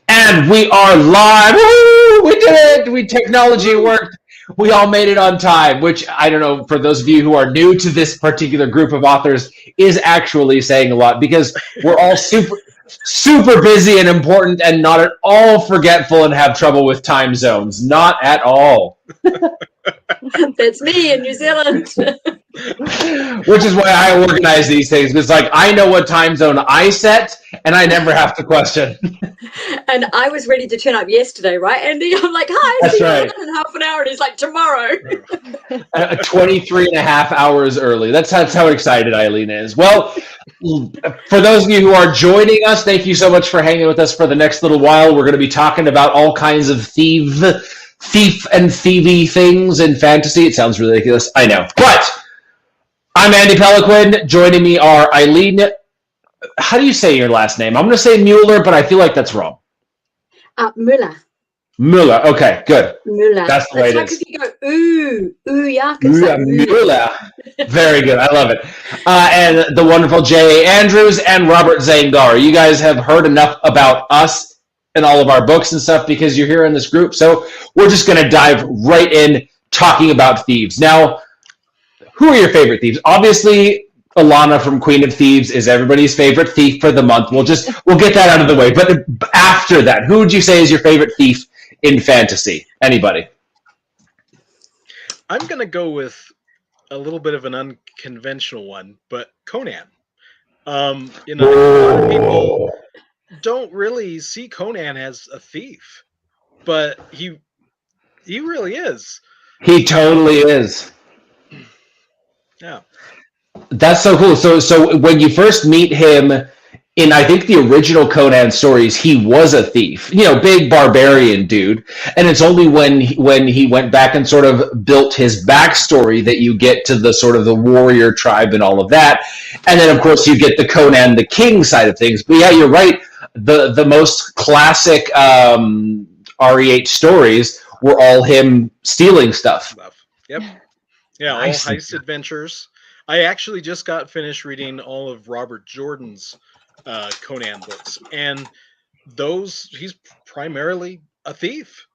And we are live. Woo! We did it. Technology worked. We all made it on time, which I don't know, for those of you who are new to this particular group of authors, is actually saying a lot because we're all super busy and important and not at all forgetful and have trouble with time zones. Not at all. That's me in New Zealand. Which is why I organize these things. It's like I know what time zone I set and I never have to question. And I was ready to turn up yesterday, right, Andy? I'm like, hi, That's see right. you in half an hour. And he's like, tomorrow. 23 and a half hours early. That's how excited Eileen is. Well, for those of you who are joining us, thank you so much for hanging with us for the next little while. We're going to be talking about all kinds of thief and thievy things in fantasy. It sounds ridiculous, I know. But I'm Andy Peloquin. Joining me are Eileen. How do you say your last name? I'm going to say Mueller, but I feel like that's wrong. Müller. Mueller. Okay, good. Müller. That's the way it is. It's like if you go, yeah. Mueller. Very good. I love it. And the wonderful J.A. Andrews and Robert Zangar. You guys have heard enough about us and all of our books and stuff because you're here in this group. So we're just going to dive right in talking about Thieves. Now, who are your favorite thieves? Obviously, Alana from Queen of Thieves is everybody's favorite thief for the month. We'll get that out of the way. But after that, who would you say is your favorite thief in fantasy? Anybody? I'm going to go with a little bit of an unconventional one, but Conan. A lot of people don't really see Conan as a thief, but he really is. He totally is. Yeah. That's so cool. So when you first meet him in, I think, the original Conan stories, he was a thief, big barbarian dude. And it's only when he went back and sort of built his backstory that you get to the sort of the warrior tribe and all of that. And then, of course, you get the Conan the King side of things. But yeah, you're right. The most classic RE8 stories were all him stealing stuff. Yep. Yeah, nice. All heist adventures. I actually just got finished reading all of Robert Jordan's Conan books, and he's primarily a thief,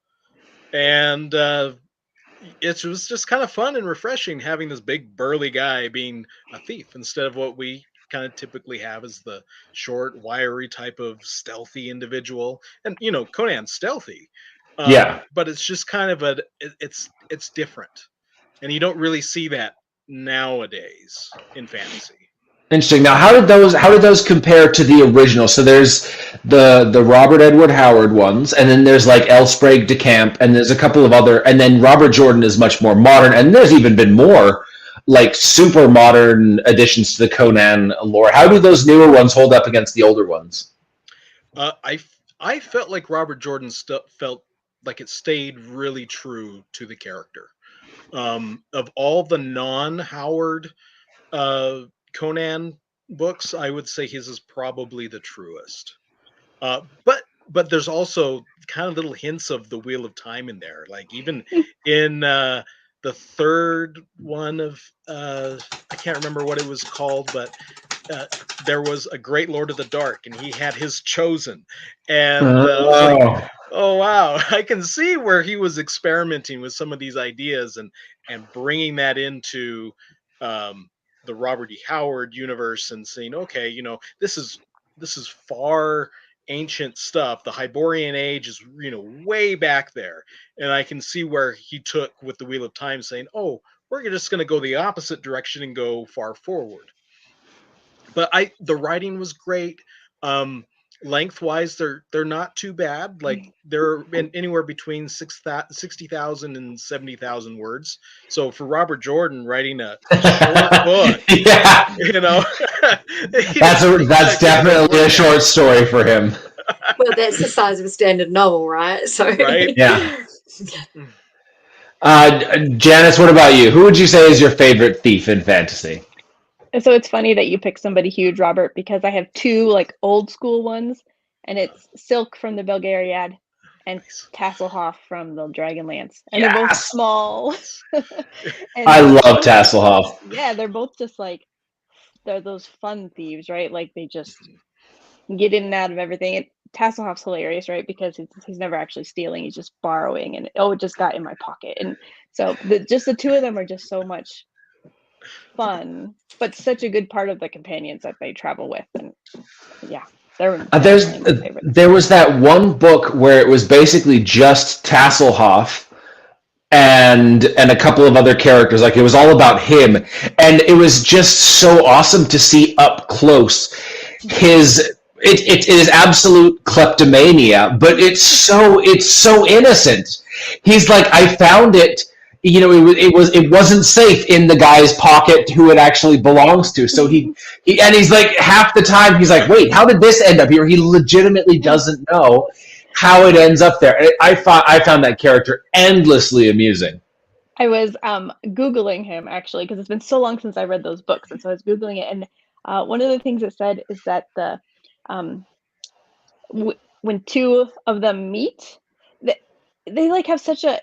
and it was just kind of fun and refreshing having this big burly guy being a thief instead of what we kind of typically have as the short, wiry type of stealthy individual. And Conan's stealthy, but it's just kind of it's different, and you don't really see that nowadays in fantasy. Interesting. Now, how did those compare to the original? So there's the Robert Edward Howard ones, and then there's like L. Sprague de Camp, and there's a couple of other, and then Robert Jordan is much more modern, and there's even been more like super modern additions to the Conan lore. How do those newer ones hold up against the older ones? I felt like Robert Jordan felt like it stayed really true to the character. Of all the non-Howard Conan books, I would say his is probably the truest. But there's also kind of little hints of the Wheel of Time in there. Like even in the third one of I can't remember what it was called, but there was a Great Lord of the Dark, and he had his chosen, and I was like, oh wow, I can see where he was experimenting with some of these ideas and bringing that into the Robert E. Howard universe and saying, okay, this is far ancient stuff. The Hyborian Age is way back there, and I can see where he took with the Wheel of Time, saying, oh, we're just going to go the opposite direction and go far forward. But the writing was great. Lengthwise, they're not too bad. Like they're anywhere between 60,000 and 70,000 words. So for Robert Jordan writing a short book, yeah, that's definitely a short story for him. Well, that's the size of a standard novel, right? So right, yeah. Janice, what about you? Who would you say is your favorite thief in fantasy? So it's funny that you picked somebody huge, Robert, because I have two like old school ones, and it's Silk from the Belgariad and Tasselhoff from the Dragonlance, and they're both small. I love Tasselhoff. Yeah, they're both just like they're those fun thieves, right? Like they just get in and out of everything. Tasselhoff's hilarious, right? Because he's never actually stealing; he's just borrowing, and it just got in my pocket. And so just the two of them are just so much fun, but such a good part of the companions that they travel with. And yeah, they're definitely my favorite. There was that one book where it was basically just Tasselhoff and a couple of other characters. Like, it was all about him, and it was just so awesome to see up close his. It is absolute kleptomania, but it's so innocent. He's like, I found it. You know, it wasn't safe in the guy's pocket who it actually belongs to. So he's like, half the time he's like, wait, how did this end up here? He legitimately doesn't know how it ends up there. I found that character endlessly amusing. I was Googling him, actually, because it's been so long since I read those books, and so I was Googling it, and one of the things it said is that when two of them meet, they like have such a,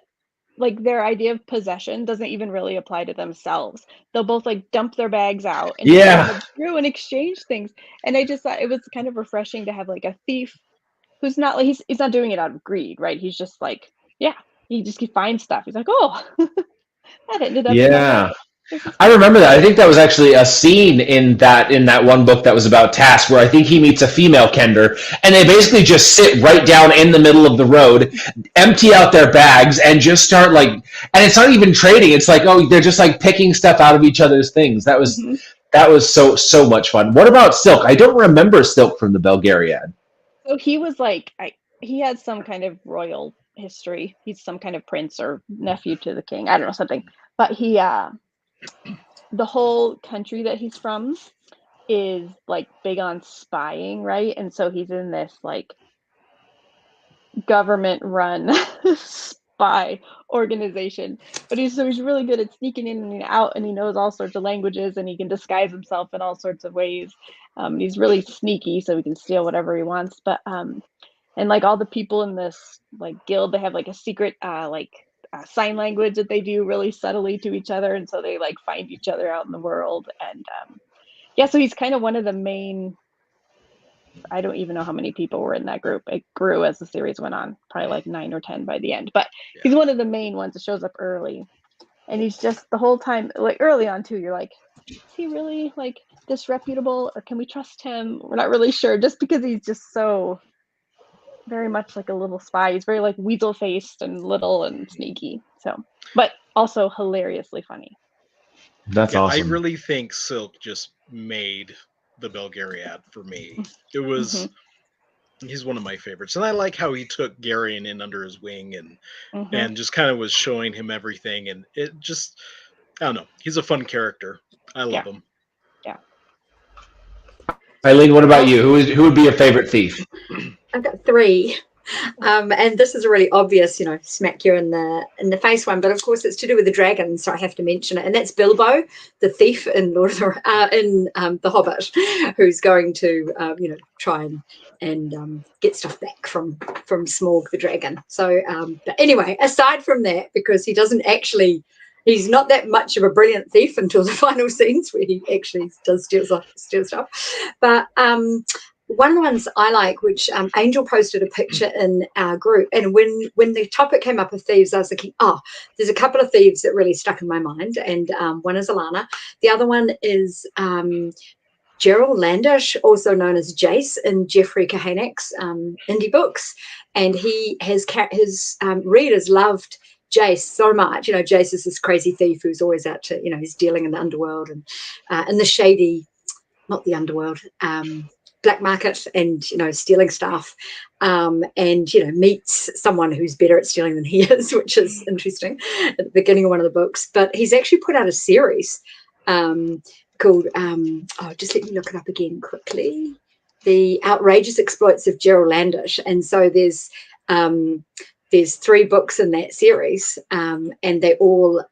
like, their idea of possession doesn't even really apply to themselves. They'll both like dump their bags out and go through and exchange things. And I just thought it was kind of refreshing to have like a thief who's not like, he's not doing it out of greed, right? He's just like, he finds stuff. He's like, oh, that ended up in my bag. I remember that. I think that was actually a scene in that one book that was about Task, where I think he meets a female Kender, and they basically just sit right down in the middle of the road, empty out their bags, and just start like, and it's not even trading. It's like, oh, they're just like picking stuff out of each other's things. That was so much fun. What about Silk? I don't remember Silk from the Belgariad. So he was like, he had some kind of royal history. He's some kind of prince or nephew to the king. I don't know, something. But he the whole country that he's from is like big on spying, right? And so he's in this like government run spy organization, but he's really good at sneaking in and out, and he knows all sorts of languages, and he can disguise himself in all sorts of ways. He's really sneaky, so he can steal whatever he wants. But and like all the people in this like guild, they have like a secret sign language that they do really subtly to each other, and so they like find each other out in the world. And so he's kind of one of the main, I don't even know how many people were in that group. It grew as the series went on, probably like 9 or 10 by the end, but he's one of the main ones that shows up early, and he's just the whole time, like early on too, you're like, is he really like disreputable, or can we trust him? We're not really sure, just because he's just so very much like a little spy. He's very like weasel faced and little and sneaky. So, but also hilariously funny. That's awesome. I really think Silk just made the Belgariad for me. It was he's one of my favorites, and I like how he took Garion in under his wing and just kind of was showing him everything, and it just, I don't know, he's a fun character. I love him. Eileen, what about you? Who would be your favorite thief? I've got 3. And this is a really obvious, smack you in the face one, but of course it's to do with the dragon, so I have to mention it. And that's Bilbo, the thief in The Hobbit, who's going to try and get stuff back from Smaug the dragon. So, but anyway, aside from that, because he's not that much of a brilliant thief until the final scenes where he actually does steal stuff. But one of the ones I like, which Angel posted a picture in our group, and when the topic came up of thieves, I was thinking, there's a couple of thieves that really stuck in my mind, and one is Alana. The other one is Gerald Landish, also known as Jace in Jeffrey Kahanek's indie books, and his readers loved Jace so much. Jace is this crazy thief who's always out to, he's dealing in the underworld and in the shady, not the underworld, black market, and stealing stuff, and meets someone who's better at stealing than he is, which is interesting at the beginning of one of the books. But he's actually put out a series called just let me look it up again quickly, The Outrageous Exploits of Gerald Landish. And so there's 3 books in that series, and they all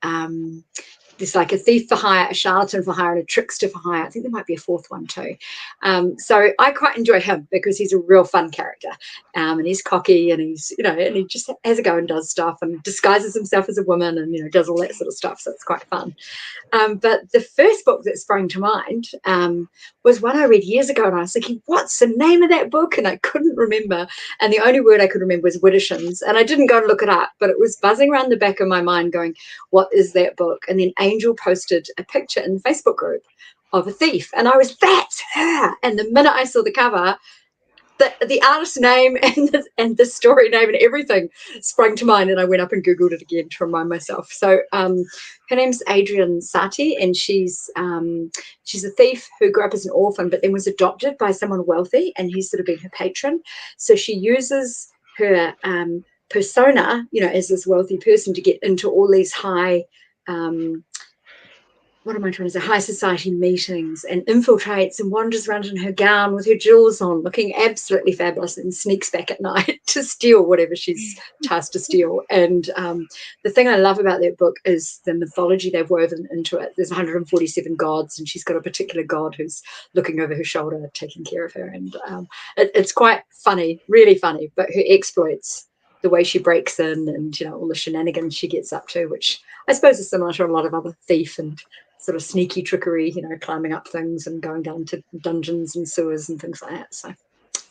there's like a thief for hire, a charlatan for hire, and a trickster for hire. I think there might be a fourth one too. So I quite enjoy him because he's a real fun character, and he's cocky, and he's, you know, and he just has a go and does stuff and disguises himself as a woman, and, you know, does all that sort of stuff. So it's quite fun. But the first book that sprang to mind was one I read years ago, and I was thinking, what's the name of that book? And I couldn't remember. And the only word I could remember was Widdershins. And I didn't go and look it up, but it was buzzing around the back of my mind going, what is that book? And then Angel posted a picture in the Facebook group of a thief. And I was, that's her. And the minute I saw the cover, the artist name and the story name and everything sprung to mind, and I went up and Googled it again to remind myself. So her name's Adrienne Sati, and she's a thief who grew up as an orphan, but then was adopted by someone wealthy, and he's sort of been her patron. So she uses her persona, you know, as this wealthy person to get into all these high high society meetings, and infiltrates and wanders around in her gown with her jewels on, looking absolutely fabulous, and sneaks back at night to steal whatever she's tasked to steal. And the thing I love about that book is the mythology they've woven into it. There's 147 gods, and she's got a particular god who's looking over her shoulder, taking care of her. And it's quite funny, really funny, but her exploits, the way she breaks in, and, you know, all the shenanigans she gets up to, which I suppose is similar to a lot of other thief and sort of sneaky trickery, you know, climbing up things and going down to dungeons and sewers and things like that. So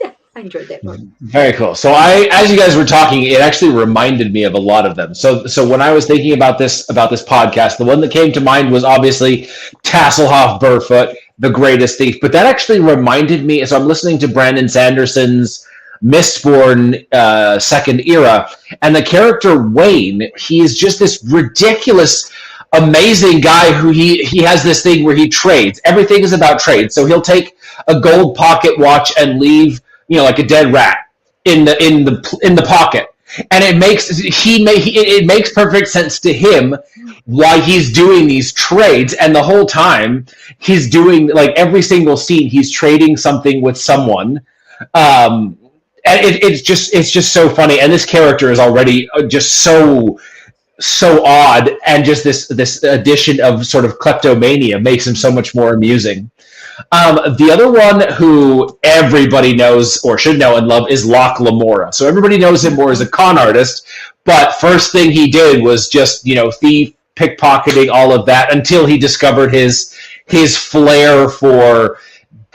yeah, I enjoyed that one. Very cool. So as you guys were talking, it actually reminded me of a lot of them. So when I was thinking about this podcast, the one that came to mind was obviously Tasselhoff Burfoot, the greatest thief. But that actually reminded me, so I'm listening to Brandon Sanderson's Mistborn second era, and the character Wayne, he is just this ridiculous, amazing guy who he has this thing where he trades. Everything is about trade. So he'll take a gold pocket watch and leave, you know, like a dead rat in the pocket, and it makes perfect sense to him why he's doing these trades. And the whole time he's doing, like, every single scene he's trading something with someone. And it's just so funny. And this character is already just so odd, and just this addition of sort of kleptomania makes him so much more amusing. The other one who everybody knows or should know and love is Locke Lamora. So everybody knows him more as a con artist, but first thing he did was just, you know, thief, pickpocketing, all of that, until he discovered his flair for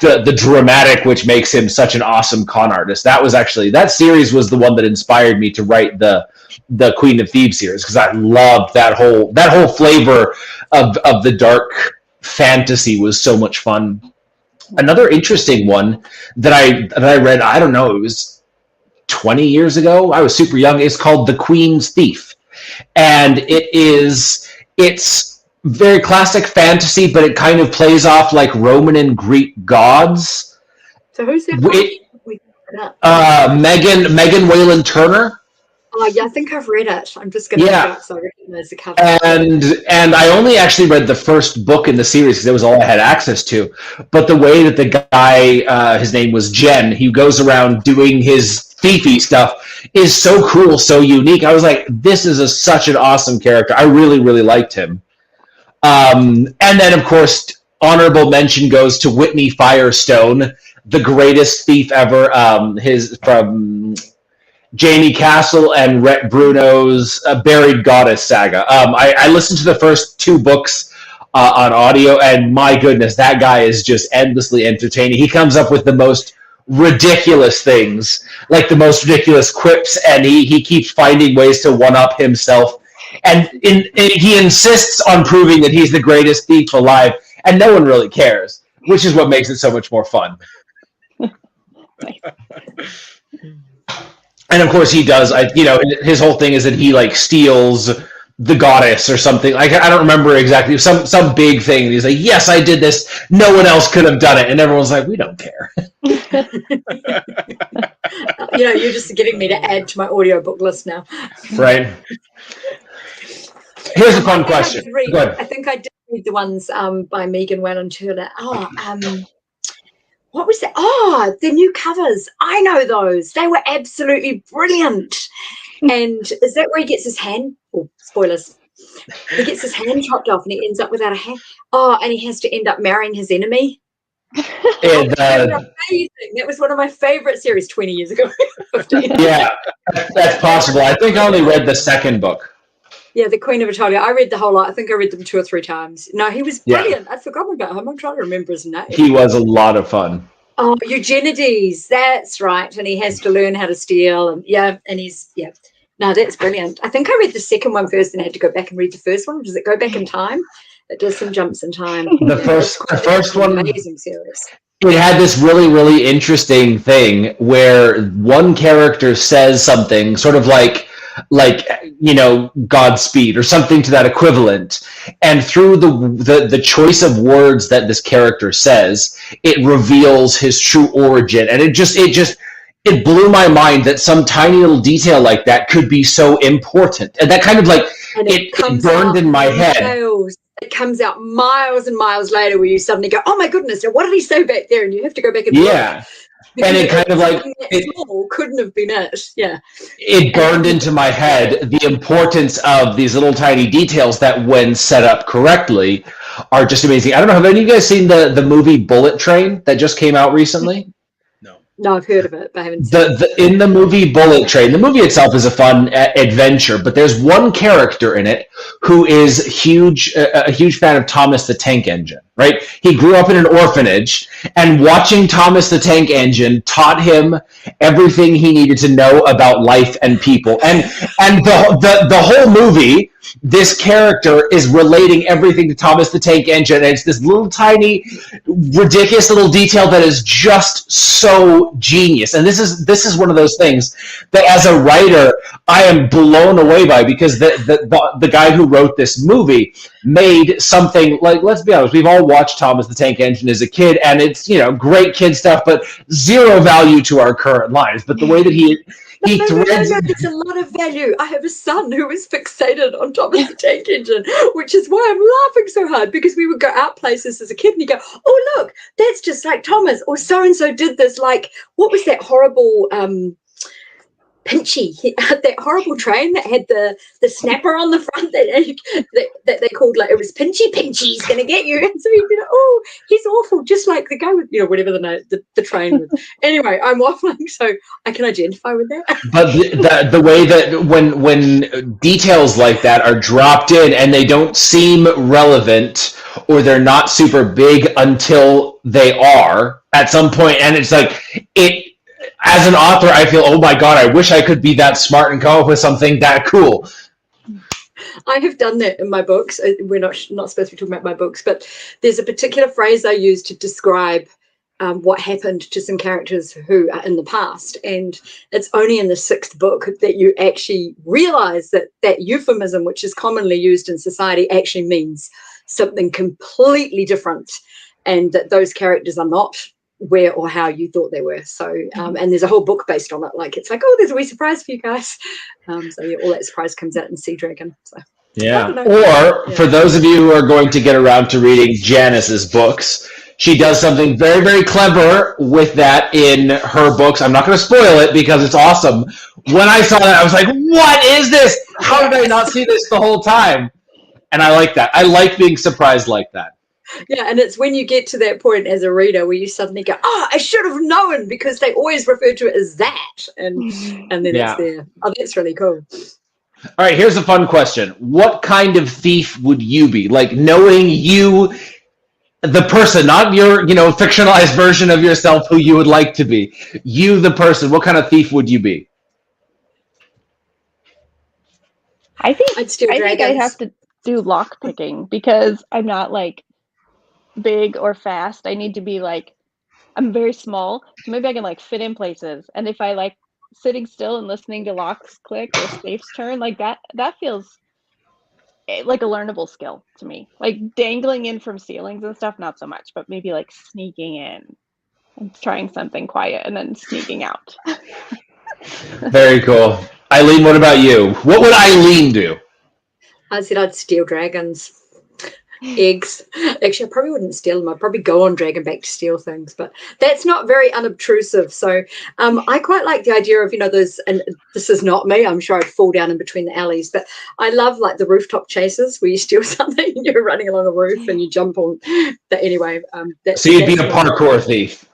the dramatic, which makes him such an awesome con artist. That series was the one that inspired me to write the Queen of Thieves series, because I loved that whole flavor of the dark fantasy. Was so much fun. Another interesting one that I read, I don't know, it was 20 years ago. I was super young. It's called The Queen's Thief, and it's very classic fantasy, but it kind of plays off like Roman and Greek gods. So who's that? Megan Whalen Turner. Oh yeah, I think I've read it. I'm just going to look it up so I recognize the cover. And I only actually read the first book in the series because it was all I had access to. But the way that the guy, his name was Jen, he goes around doing his thiefy stuff is so cool, so unique. I was like, this is such an awesome character. I really, really liked him. And then, of course, honorable mention goes to Whitney Firestone, the greatest thief ever. From Jamie Castle and Rhett Bruno's Buried Goddess saga. I listened to the first two books on audio, and my goodness, that guy is just endlessly entertaining. He comes up with the most ridiculous things, like the most ridiculous quips, and he keeps finding ways to one-up himself. And he insists on proving that he's the greatest thief alive, and no one really cares, which is what makes it so much more fun. And of course he does, his whole thing is that he like steals the goddess or something. Like, I don't remember exactly, some big thing. And he's like, yes, I did this. No one else could have done it. And everyone's like, we don't care. You're just getting me to add to my audiobook list now. Right. Here's a fun question. Go ahead. I think I did read the ones by Megan Whalen Turner. What was that? Oh, the new covers. I know those. They were absolutely brilliant. And is that where he gets his hand? Oh, spoilers. He gets his hand chopped off and he ends up without a hand. Oh, and he has to end up marrying his enemy. And, Amazing. That was one of my favorite series 20 years ago. 15. yeah, that's possible. I think I only read the second book. Yeah, The Queen of Italia. I read the whole lot. I think I read them 2 or 3 times. No, he was brilliant. I'd forgotten about him. I'm trying to remember his name. He was a lot of fun. Oh, Eugenides. That's right. And he has to learn how to steal. And no, that's brilliant. I think I read the second one first and had to go back and read the first one. Does it go back in time? It does some jumps in time. The first one, amazing series. It had this really, really interesting thing where one character says something sort of like Godspeed or something to that equivalent, and through the choice of words that this character says, it reveals his true origin. And it blew my mind that some tiny little detail like that could be so important, and that kind of like it burned in my head. It comes out miles and miles later where you suddenly go, oh my goodness, what did he say back there? And you have to go back and look. And it kind of like couldn't have been it. Yeah. It burned into my head the importance of these little tiny details that, when set up correctly, are just amazing. I don't know, have any of you guys seen the movie Bullet Train that just came out recently? No, I've heard of it, but I haven't seen it. In the movie Bullet Train, the movie itself is a fun adventure, but there's one character in it who is a huge fan of Thomas the Tank Engine, right? He grew up in an orphanage, and watching Thomas the Tank Engine taught him everything he needed to know about life and people. And the whole movie, this character is relating everything to Thomas the Tank Engine, and it's this little tiny, ridiculous little detail that is just so genius. And this is one of those things that, as a writer, I am blown away by, because the guy who wrote this movie made something like, let's be honest, we've all watched Thomas the Tank Engine as a kid, and it's, great kid stuff, but zero value to our current lives. But the way that he threads. No, there's a lot of value. I have a son who is fixated on Thomas the Tank Engine, which is why I'm laughing so hard, because we would go out places as a kid and you go, oh, look, that's just like Thomas, or so-and-so did this. Like, what was that horrible Pinchy, that horrible train that had the snapper on the front that they called, like, it was Pinchy's gonna get you. And so you'd be like, oh, he's awful, just like the guy with, whatever the train was. Anyway, I'm waffling, so I can identify with that. But the way that when details like that are dropped in and they don't seem relevant, or they're not super big until they are at some point, and it's like it. As an author, I feel, oh my God, I wish I could be that smart and come up with something that cool. I have done that in my books. We're not supposed to be talking about my books, but there's a particular phrase I use to describe what happened to some characters who are in the past. And it's only in the 6th book that you actually realize that euphemism, which is commonly used in society, actually means something completely different, and that those characters are not where or how you thought they were. So and there's a whole book based on it. Like, it's like, oh, there's a wee surprise for you guys. So yeah, all that surprise comes out in Sea Dragon. So for those of you who are going to get around to reading Janice's books, she does something very, very clever with that in her books. I'm not going to spoil it because it's awesome. When I saw that, I was like, what is this? How did I not see this the whole time? And I like that. I like being surprised like that. Yeah, and it's when you get to that point as a reader where you suddenly go, oh, I should have known, because they always refer to it as that. And then it's there. Oh, that's really cool. All right, here's a fun question. What kind of thief would you be? Like, knowing you, the person, not your, fictionalized version of yourself who you would like to be. You, the person, what kind of thief would you be? I think I'd have to do lock picking, because I'm not like big or fast. I need to be like, I'm very small, so maybe I can like fit in places. And if I like sitting still and listening to locks click or safes turn, like that feels like a learnable skill to me. Like dangling in from ceilings and stuff, not so much, but maybe like sneaking in and trying something quiet and then sneaking out. Very cool. Eileen, what about you? What would Eileen do? I said I'd steal dragons. eggs. Actually, I probably wouldn't steal them. I'd probably go on Dragonback to steal things, but that's not very unobtrusive. So I quite like the idea of, those, and this is not me, I'm sure I'd fall down in between the alleys, but I love like the rooftop chases where you steal something and you're running along a roof and you jump on. But anyway, so you'd be a parkour thief.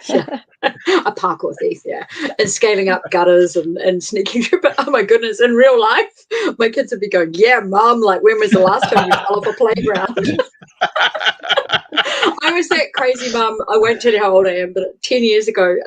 Yeah. A parkour thief, yeah, and scaling up gutters and sneaking through. But oh my goodness, in real life, my kids would be going, "Yeah, Mom, like when was the last time you fell off a playground?" I was that crazy mum. I won't tell you how old I am, but 10 years ago,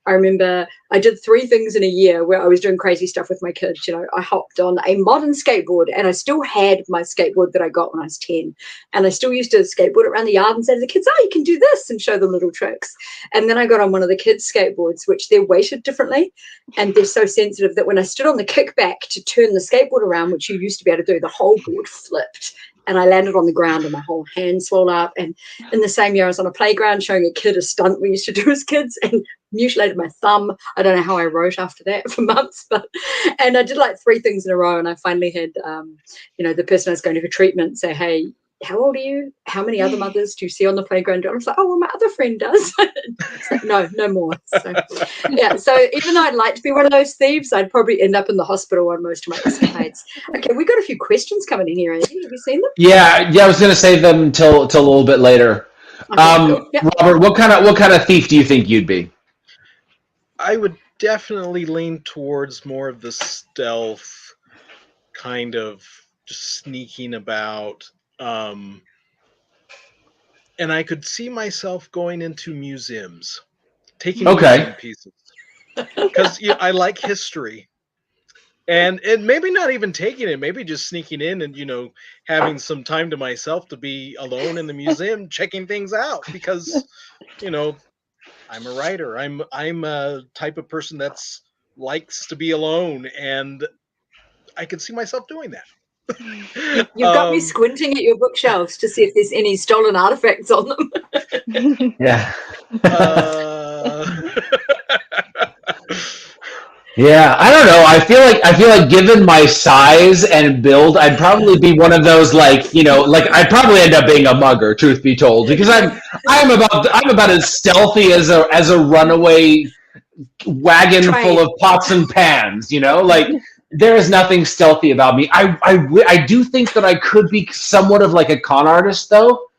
I remember I did 3 things in a year where I was doing crazy stuff with my kids. I hopped on a modern skateboard, and I still had my skateboard that I got when I was 10. And I still used to skateboard around the yard and say to the kids, "Oh, you can do this," and show them little tricks. And then I got on one of the kids' skateboards, which they're weighted differently. And they're so sensitive that when I stood on the kickback to turn the skateboard around, which you used to be able to do, the whole board flipped. And I landed on the ground and my whole hand swelled up. And in the same year, I was on a playground showing a kid a stunt we used to do as kids and mutilated my thumb. I don't know how I wrote after that for months, and I did like 3 things in a row. And I finally had, the person I was going to for treatment say, "Hey, how old are you? How many other mothers do you see on the playground?" And I was like, "Oh, well, my other friend does." It's like, no more. So, yeah. So even though I'd like to be one of those thieves, I'd probably end up in the hospital on most of my escapades. Okay, we got a few questions coming in here, Andy. Have you seen them? Yeah. I was going to save them till a little bit later. Okay, cool. Yep. Robert, what kind of thief do you think you'd be? I would definitely lean towards more of the stealth kind of just sneaking about. And I could see myself going into museums, taking museum pieces, because I like history, and maybe not even taking it, maybe just sneaking in and having some time to myself to be alone in the museum, checking things out, because I'm a writer. I'm a type of person that's likes to be alone, and I could see myself doing that. You've got me squinting at your bookshelves to see if there's any stolen artifacts on them. Yeah. Yeah, I don't know. I feel like given my size and build, I'd probably be one of those like I'd probably end up being a mugger, truth be told, because I'm about as stealthy as a runaway wagon full of pots and pans, like there is nothing stealthy about me. I do think that I could be somewhat of like a con artist though,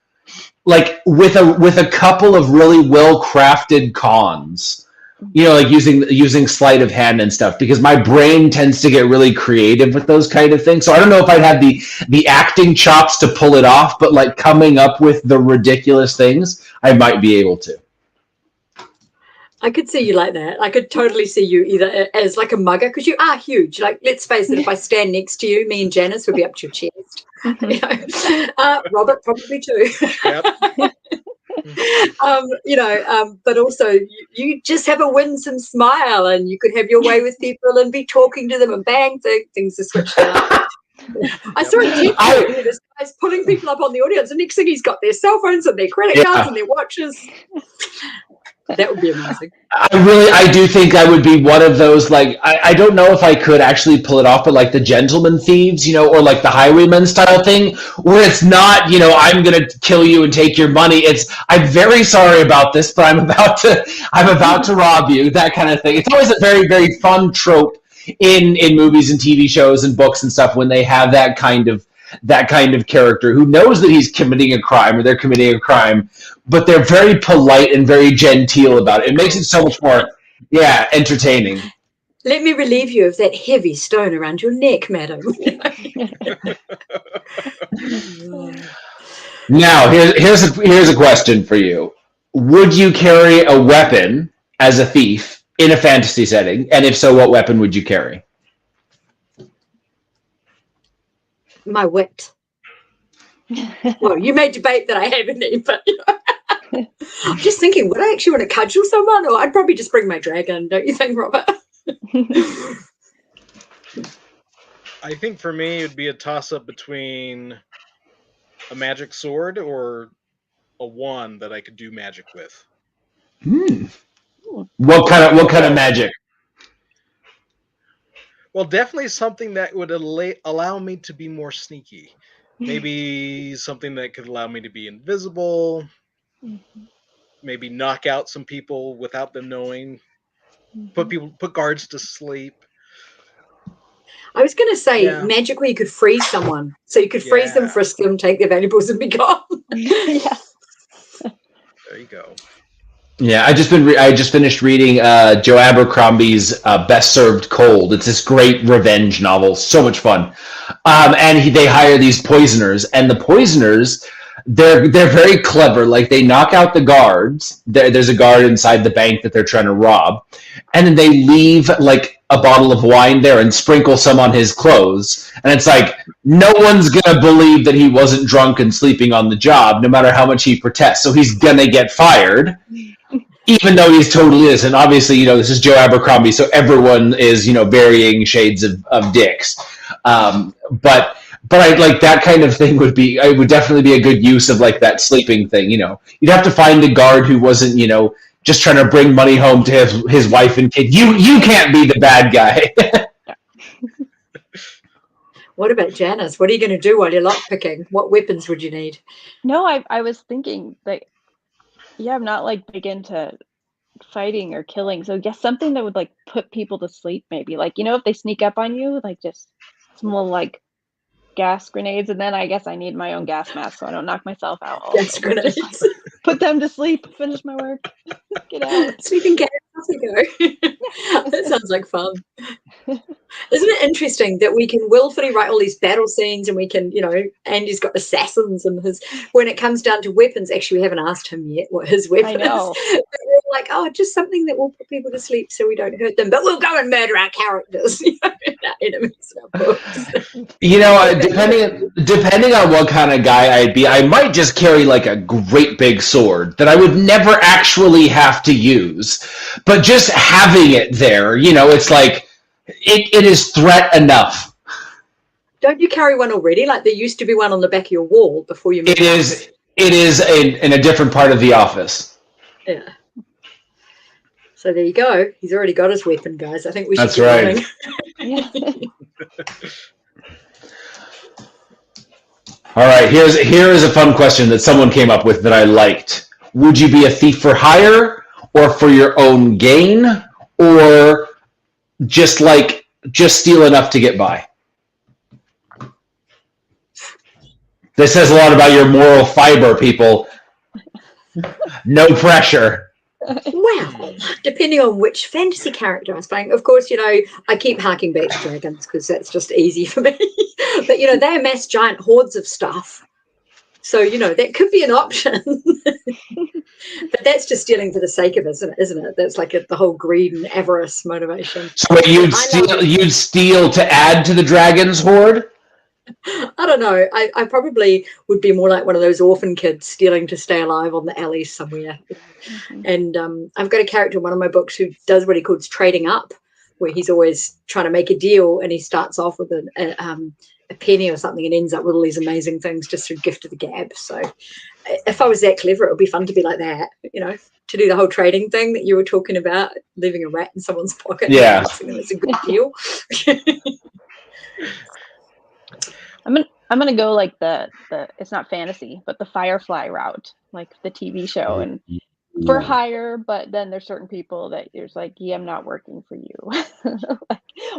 like with a couple of really well crafted cons. Like using sleight of hand and stuff, because my brain tends to get really creative with those kind of things. So I don't know if I'd have the acting chops to pull it off, but like coming up with the ridiculous things, I might be able to. I could see you like that. I could totally see you either as like a mugger, because you are huge. Like, let's face it, if I stand next to you, me and Janice would be up to your chest. Robert probably too. Yep. But also you just have a winsome smile, and you could have your way with people and be talking to them, and bang, things are switched up. I saw this guy's pulling people up on the audience, and next thing he's got their cell phones and their credit cards and their watches. That would be amazing. I do think I would be one of those, like, I don't know if I could actually pull it off, but like the gentleman thieves, or like the highwayman style thing, where it's not, I'm going to kill you and take your money. It's, I'm very sorry about this, but I'm about to rob you, that kind of thing. It's always a very, very fun trope in movies and TV shows and books and stuff when they have that kind of character who knows that he's committing a crime or they're committing a crime, but they're very polite and very genteel about it. It makes it so much more, entertaining. Let me relieve you of that heavy stone around your neck, madam. Now, here's a question for you. Would you carry a weapon as a thief in a fantasy setting? And if so, what weapon would you carry? My wit. Well, you may debate that I have any, but I'm just thinking, would I actually want to cudgel someone, or I'd probably just bring my dragon, don't you think, Robert? I think for me it'd be a toss-up between a magic sword or a wand that I could do magic with. What kind of magic? Well, definitely something that would allow me to be more sneaky. Maybe something that could allow me to be invisible. Maybe knock out some people without them knowing. Put guards to sleep. I was going to say Yeah. magically you could freeze someone. So you could freeze them, Yeah. frisk them, take their valuables and be gone. Yeah. There you go. Yeah, I just finished reading Joe Abercrombie's Best Served Cold. It's this great revenge novel, so much fun. And they hire these poisoners, and the poisoners, they're very clever. Like, they knock out the guards. There's a guard inside the bank that they're trying to rob, and then they leave like a bottle of wine there and sprinkle some on his clothes. And it's like, no one's gonna believe that he wasn't drunk and sleeping on the job, no matter how much he protests. So he's gonna get fired, even though he's totally innocent. Obviously, this is Joe Abercrombie, so everyone is, varying shades of dicks. But I like that kind of thing would definitely be a good use of like that sleeping thing. You'd have to find a guard who wasn't, just trying to bring money home to his wife and kid. You can't be the bad guy. What about Janice? What are you going to do while you're lockpicking? What weapons would you need? No, I was thinking like, yeah, I'm not like big into fighting or killing. So yes, something that would like put people to sleep, maybe. Like, if they sneak up on you, like just some little like gas grenades, and then I guess I need my own gas mask so I don't knock myself out. Also. Gas grenades. Just put them to sleep, finish my work, get out. Sleeping gas, off we go. That sounds like fun. Isn't it interesting that we can willfully write all these battle scenes and we can, Andy's got assassins and when it comes down to weapons, actually we haven't asked him yet what his weapon is. But we're like, just something that will put people to sleep so we don't hurt them, but we'll go and murder our characters, our enemies in our books. Depending on what kind of guy I'd be, I might just carry like a great big sword that I would never actually have to use, but just having it there, it's like it is threat enough. Don't you carry one already? Like there used to be one on the back of your wall before you moved. It is in a different part of the office. Yeah. So there you go. He's already got his weapon, guys. I think we should. That's right. All right. Here is a fun question that someone came up with that I liked. Would you be a thief for hire or for your own gain, or just steal enough to get by? This says a lot about your moral fiber, people. No pressure. Well, depending on which fantasy character I was playing. Of course, I keep harking back to dragons because that's just easy for me. But, they amass giant hordes of stuff. So, that could be an option. But that's just stealing for the sake of it, isn't it? That's like the whole greed and avarice motivation. So you'd steal to add to the dragon's horde? I don't know. I probably would be more like one of those orphan kids stealing to stay alive on the alleys somewhere. Mm-hmm. And I've got a character in one of my books who does what he calls trading up, where he's always trying to make a deal, and he starts off with a penny or something and ends up with all these amazing things just through gift of the gab. So if I was that clever, it would be fun to be like that, to do the whole trading thing that you were talking about, leaving a rat in someone's pocket. Yeah. It's a good deal. I'm gonna go like the it's not fantasy, but the Firefly route, like the TV show, and for hire. But then there's certain people that you're just like, yeah, I'm not working for you,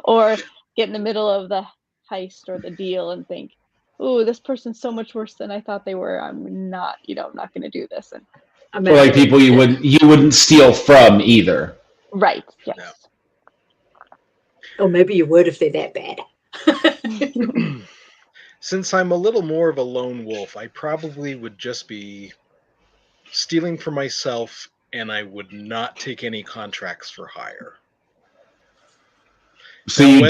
or get in the middle of the heist or the deal and think, oh, this person's so much worse than I thought they were. I'm not going to do this. And or like people you wouldn't steal from either. Right. Yes. Yeah. Or maybe you would if they're that bad. Since I'm a little more of a lone wolf, I probably would just be stealing for myself, and I would not take any contracts for hire. So you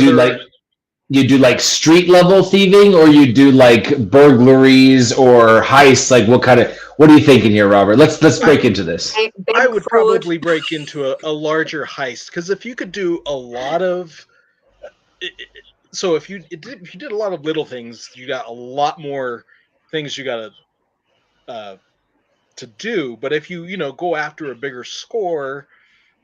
do like street level thieving, or you do like burglaries or heists? Like what are you thinking here, Robert? Let's break into this. I would probably break into a larger heist, because if you could do a lot of so if you did a lot of little things, you got a lot more things you got to do. But if you go after a bigger score,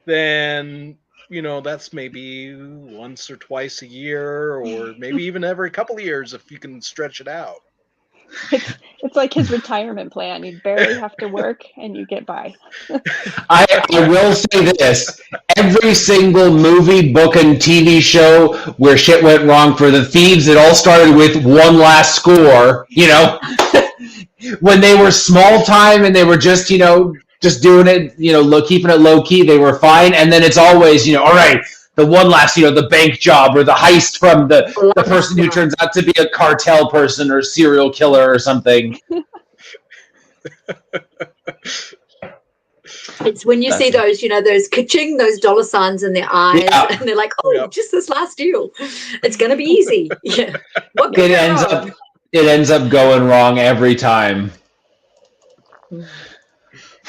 then that's maybe once or twice a year, or maybe even every couple of years if you can stretch it out. It's like his retirement plan. You barely have to work and you get by. I will say this. Every single movie, book, and TV show where shit went wrong for the Thieves, it all started with one last score, when they were small time and they were just, just doing it, keeping it low key, they were fine. And then it's always, all right, the one last, the bank job or the heist from the person who turns out to be a cartel person or serial killer or something. It's when you see those, those ka-ching, those dollar signs in their eyes, and they're like, oh, just this last deal. It's going to be easy. Yeah. It ends up going wrong every time.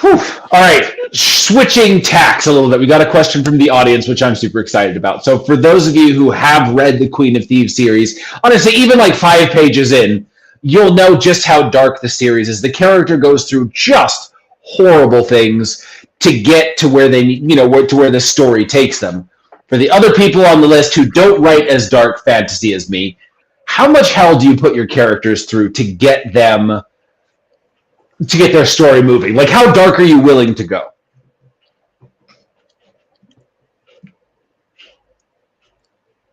Whew. All right, switching tacks a little bit. We got a question from the audience, which I'm super excited about. So for those of you who have read the Queen of Thieves series, honestly, even like 5 pages in, you'll know just how dark the series is. The character goes through just horrible things to get to where they, to where the story takes them. For the other people on the list who don't write as dark fantasy as me, how much hell do you put your characters through to get them, to get their story moving? Like, how dark are you willing to go?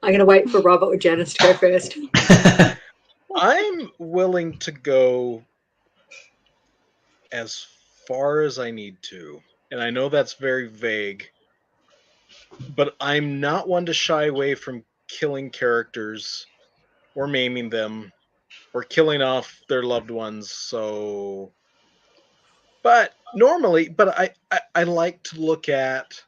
I'm going to wait for Robert or Janice to go first. I'm willing to go as far as I need to. And I know that's very vague, but I'm not one to shy away from killing characters or maiming them or killing off their loved ones. So, but I like to look at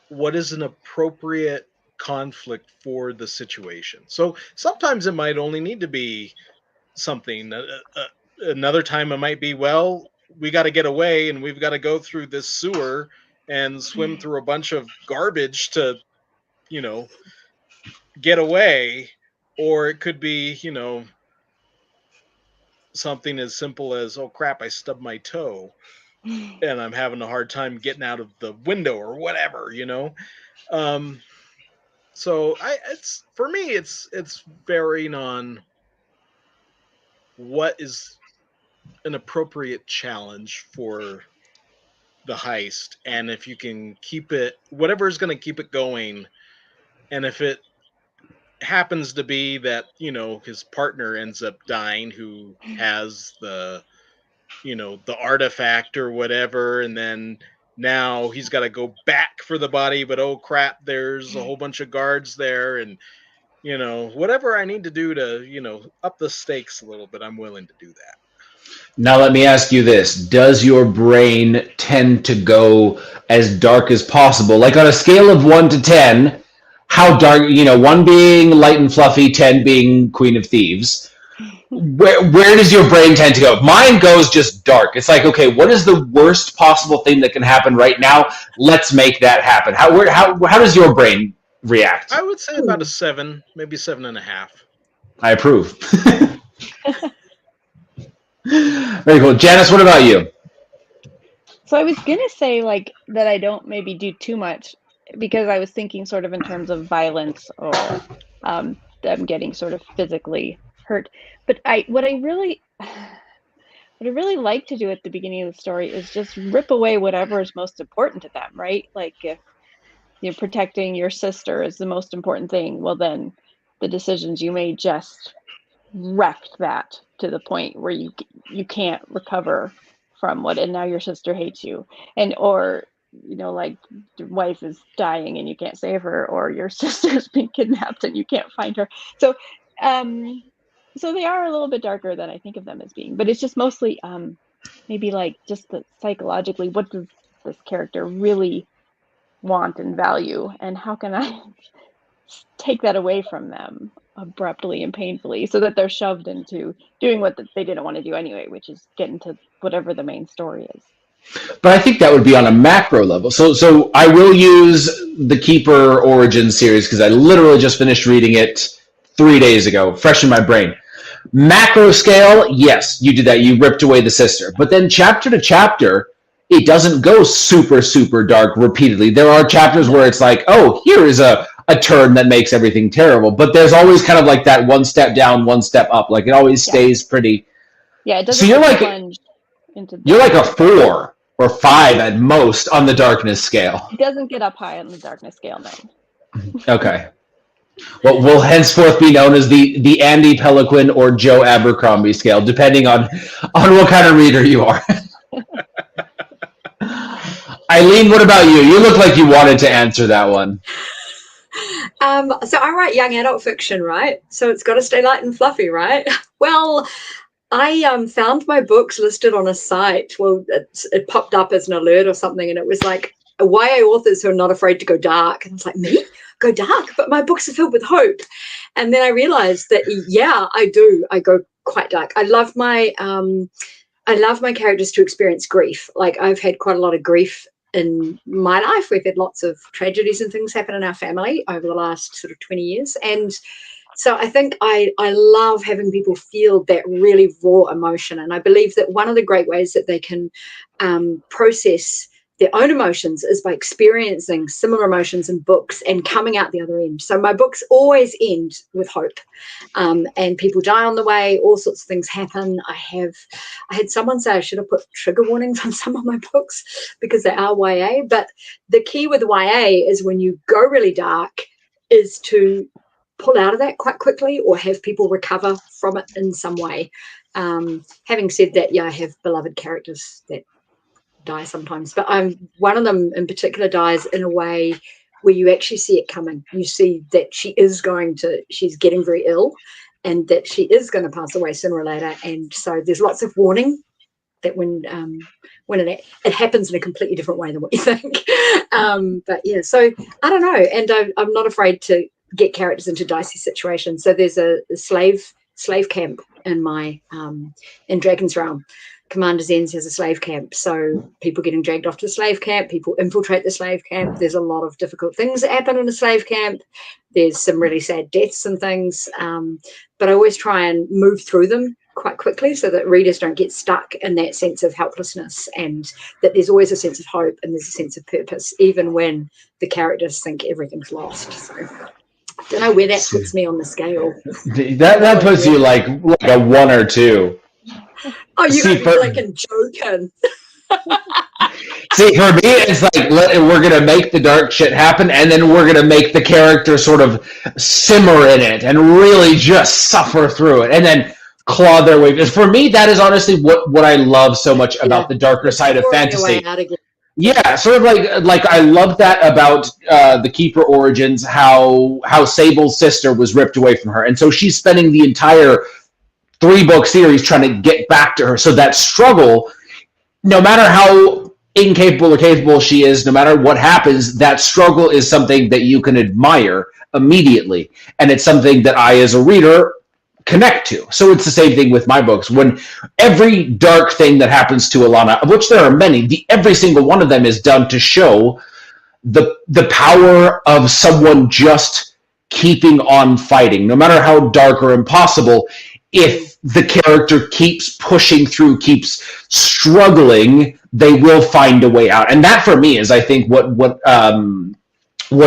what is an appropriate conflict for the situation. So sometimes it might only need to be something. Another time it might be, well, we got to get away and we've got to go through this sewer and swim through a bunch of garbage to, get away. Or it could be, something as simple as, oh crap, I stubbed my toe and I'm having a hard time getting out of the window or whatever, So it's for me, it's varying on what is an appropriate challenge for the heist, and if you can keep it, whatever is going to keep it going, and if it happens to be that his partner ends up dying, who has the the artifact or whatever, and then now he's got to go back for the body, but oh crap, there's a whole bunch of guards there, and whatever I need to do to up the stakes a little bit, I'm willing to do that. Now let me ask you this. Does your brain tend to go as dark as possible? Like on a scale of 1 to 10, how dark, 1 being light and fluffy, 10 being Queen of Thieves. Where does your brain tend to go? Mine goes just dark. It's like, okay, what is the worst possible thing that can happen right now? Let's make that happen. How does your brain react? I would say about a 7, maybe 7.5. I approve. Very cool. Janice, what about you? So I was going to say that I don't maybe do too much, because I was thinking sort of in terms of violence or them getting sort of physically hurt. But what I really like to do at the beginning of the story is just rip away whatever is most important to them, right? Like if protecting your sister is the most important thing, well then the decisions you made just wrecked that to the point where you can't recover from what, and now your sister hates you, or like your wife is dying and you can't save her, or your sister's been kidnapped and you can't find her. So so they are a little bit darker than I think of them as being, but it's just mostly maybe like just psychologically, what does this character really want and value, and how can I take that away from them abruptly and painfully so that they're shoved into doing what they didn't want to do anyway, which is get into whatever the main story is. But I think that would be on a macro level. So I will use the Keeper Origin series because I literally just finished reading it 3 days ago, fresh in my brain. Macro scale, yes, you did that. You ripped away the sister. But then chapter to chapter, it doesn't go super, super dark repeatedly. There are chapters where it's like, oh, here is a a turn that makes everything terrible. But there's always kind of like that one step down, one step up. Like it always stays pretty. Yeah, it doesn't. So you're like plunge into. You're like a 4 or 5 at most on the darkness scale. It doesn't get up high on the darkness scale, no. Okay. Well, will henceforth be known as the Andy Peloquin or Joe Abercrombie scale, depending on what kind of reader you are. Eileen, what about you? You look like you wanted to answer that one. So I write young adult fiction, right? So it's got to stay light and fluffy, right? Well, I found my books listed on a site. Well, it popped up as an alert or something, and it was like YA authors who are not afraid to go dark. And I was like, me? Go dark? But my books are filled with hope. And then I realized that, yeah, I do. I go quite dark. I love my characters to experience grief. Like I've had quite a lot of grief in my life. We've had lots of tragedies and things happen in our family over the last sort of 20 years. And so I think I love having people feel that really raw emotion. And I believe that one of the great ways that they can process their own emotions is by experiencing similar emotions in books and coming out the other end. So my books always end with hope, and people die on the way. All sorts of things happen. I had someone say I should have put trigger warnings on some of my books because they are YA. But the key with YA is when you go really dark is to pull out of that quite quickly or have people recover from it in some way. Having said that, yeah, I have beloved characters that die sometimes, but one of them in particular dies in a way where you actually see it coming. You see that she's getting very ill and that she is going to pass away sooner or later. And so there's lots of warning that when it happens in a completely different way than what you think. But yeah, so I don't know. And I'm not afraid to get characters into dicey situations. So there's a slave camp in my in Dragon's Realm. Commander Zen's has a slave camp, so people getting dragged off to the slave camp, people infiltrate the slave camp. There's a lot of difficult things that happen in a slave camp. There's some really sad deaths and things, but I always try and move through them quite quickly so that readers don't get stuck in that sense of helplessness, and that there's always a sense of hope and there's a sense of purpose, even when the characters think everything's lost. So I don't know where that puts me on the scale. That puts you like a 1 or 2. Oh, you gotta be like joking. See, for me, it's like we're gonna make the dark shit happen, and then we're gonna make the character sort of simmer in it and really just suffer through it, and then claw their way. For me, that is honestly what I love so much about the darker side of fantasy. Yeah, sort of like I love that about the Keeper Origins, how Sable's sister was ripped away from her, and so she's spending the entire 3-book series trying to get back to her. So that struggle, no matter how incapable or capable she is, no matter what happens, that struggle is something that you can admire immediately. And it's something that I, as a reader, connect to. So it's the same thing with my books. When every dark thing that happens to Alana, of which there are many, every single one of them is done to show the power of someone just keeping on fighting, no matter how dark or impossible. If the character keeps pushing through, keeps struggling, they will find a way out. And that, for me, is, I think, what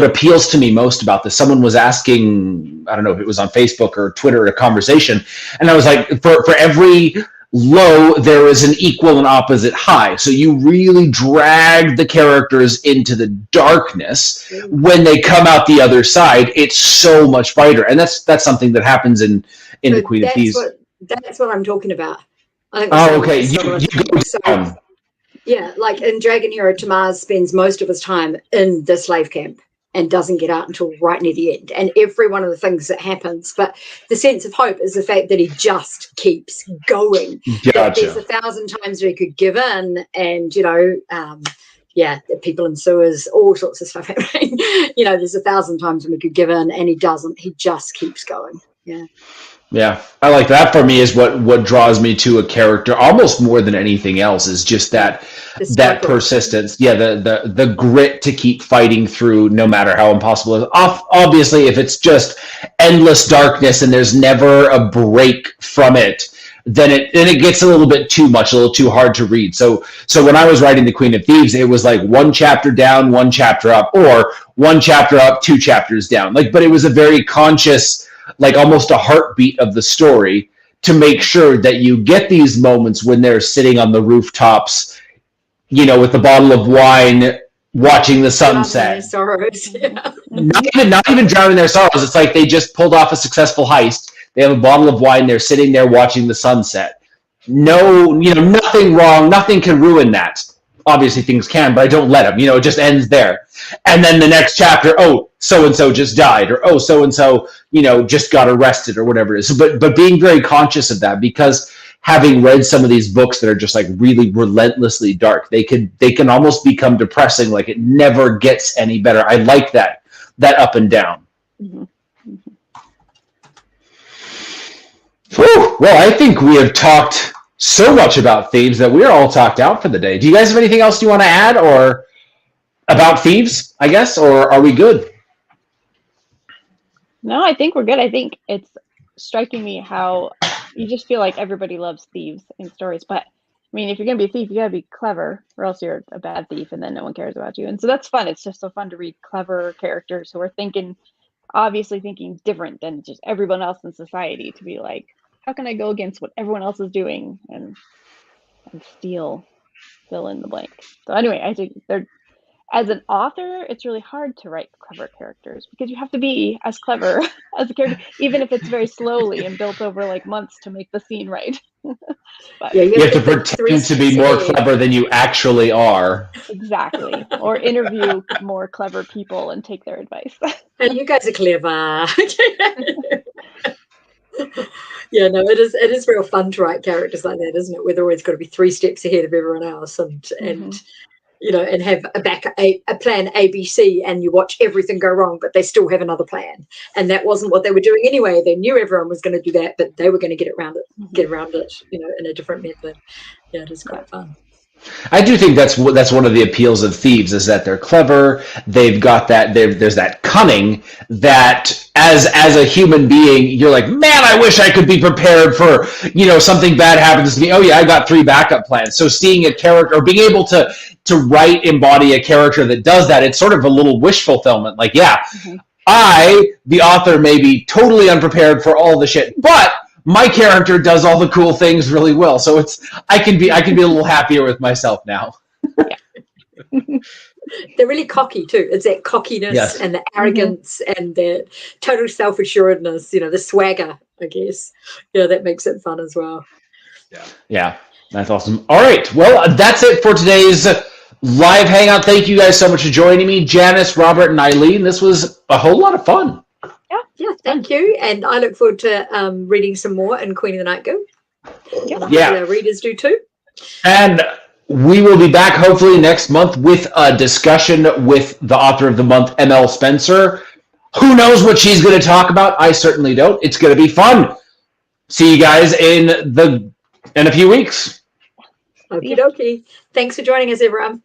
appeals to me most about this. Someone was asking, I don't know if it was on Facebook or Twitter, a conversation, and I was like, for every low, there is an equal and opposite high. So you really drag the characters into the darkness. When they come out the other side, it's so much brighter. And that's something that happens in the Queen of Thieves. That's what I'm talking about. I think okay. You go down. Yeah, like in Dragon Hero, Tamaz spends most of his time in the slave camp and doesn't get out until right near the end. And every one of the things that happens, but the sense of hope is the fact that he just keeps going. Gotcha. There's 1,000 times where he could give in, and people in sewers, all sorts of stuff happening. There's 1,000 times when he could give in, and he doesn't. He just keeps going. Yeah. Yeah, I like that. For me, is what draws me to a character almost more than anything else, is just that persistence. Yeah, the grit to keep fighting through, no matter how impossible it is. Obviously, if it's just endless darkness and there's never a break from it, then it gets a little bit too much, a little too hard to read. So when I was writing The Queen of Thieves, it was like one chapter down, one chapter up, or one chapter up, two chapters down. But it was a very conscious, almost a heartbeat of the story to make sure that you get these moments when they're sitting on the rooftops, with a bottle of wine, watching the sunset. Sorrows. Yeah. Not even drowning their sorrows. It's like they just pulled off a successful heist. They have a bottle of wine. They're sitting there watching the sunset. No, nothing wrong. Nothing can ruin that. Obviously, things can, but I don't let them. It just ends there. And then the next chapter, oh, so-and-so just died, or oh, so-and-so, just got arrested, or whatever it is. But being very conscious of that, because having read some of these books that are just really relentlessly dark, they can almost become depressing. It never gets any better. I like that up and down. Mm-hmm. Whew. Well, I think we have talked so much about Thieves that we're all talked out for the day. Do you guys have anything else you want to add, or about Thieves, I guess, or are we good? No, I think we're good. I think it's striking me how you just feel like everybody loves thieves in stories. But I mean, if you're going to be a thief, you got to be clever, or else you're a bad thief and then no one cares about you. And so that's fun. It's just so fun to read clever characters who are obviously thinking different than just everyone else in society, to be like, how can I go against what everyone else is doing and fill in the blank. So anyway, I think as an author, it's really hard to write clever characters because you have to be as clever as a character, even if it's very slowly and built over months to make the scene right. But, yeah, you have to pretend to be more clever than you actually are. Exactly. Or interview more clever people and take their advice. And you guys are clever. Yeah, no, it is real fun to write characters like that, isn't it? Where they're always got to be 3 steps ahead of everyone else, and have a plan ABC, and you watch everything go wrong, but they still have another plan, and that wasn't what they were doing anyway. They knew everyone was going to do that, but they were going to get around it, in a different method. Yeah, it is quite fun. I do think that's one of the appeals of Thieves, is that they're clever. They've got that. There's that cunning that, as a human being, you're like, man, I wish I could be prepared for something bad happens to me. Oh yeah, I got 3 backup plans. So seeing a character, or being able to embody a character that does that, it's sort of a little wish fulfillment. I, the author, may be totally unprepared for all the shit, but my character does all the cool things really well, so I can be a little happier with myself now. They're really cocky too. It's that cockiness and the arrogance and the total self-assuredness, the swagger, I guess. Yeah, that makes it fun as well. Yeah, that's awesome. All right, well, that's it for today's live hangout. Thank you guys so much for joining me, Janice, Robert, and Eileen. This was a whole lot of fun. Yeah, thank you. And I look forward to reading some more in Queen of the Night Girl. Yeah. Our readers do too. And we will be back hopefully next month with a discussion with the author of the month, ML Spencer. Who knows what she's going to talk about? I certainly don't. It's going to be fun. See you guys in a few weeks. Okie dokie. Thanks for joining us, everyone.